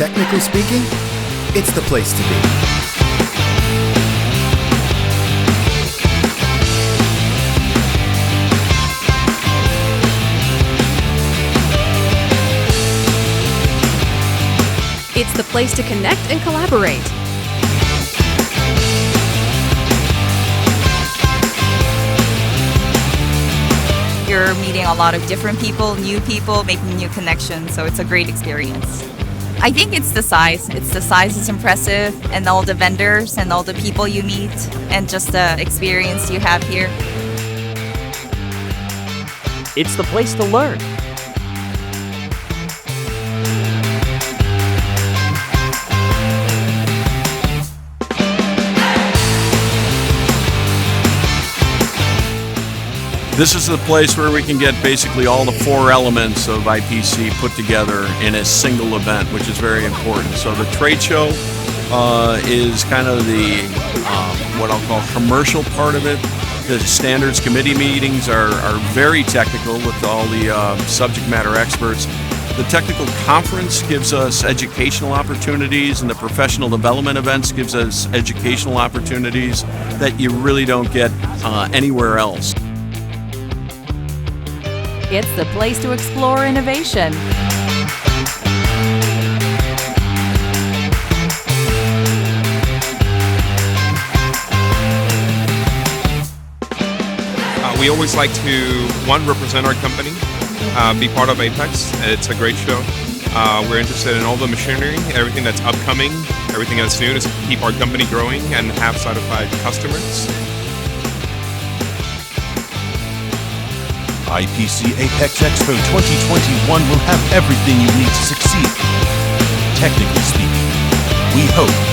Technically speaking, it's the place to be. It's the place to connect and collaborate. You're meeting a lot of different people, new people, making new connections, so it's a great experience. I think it's the size. The size is impressive, and all the vendors and all the people you meet, and just the experience you have here. It's the place to learn. This is the place where we can get basically all the four elements of IPC put together in a single event, which is very important. So the trade show is kind of the what I'll call commercial part of it. The standards committee meetings are very technical with all the subject matter experts. The technical conference gives us educational opportunities, and the professional development events gives us educational opportunities that you really don't get anywhere else. It's the place to explore innovation. We always like to, one, represent our company, be part of APEX. It's a great show. We're interested in all the machinery, everything that's upcoming, everything that's new to keep our company growing and have satisfied customers. IPC APEX Expo 2021 will have everything you need to succeed. Technically speaking, we hope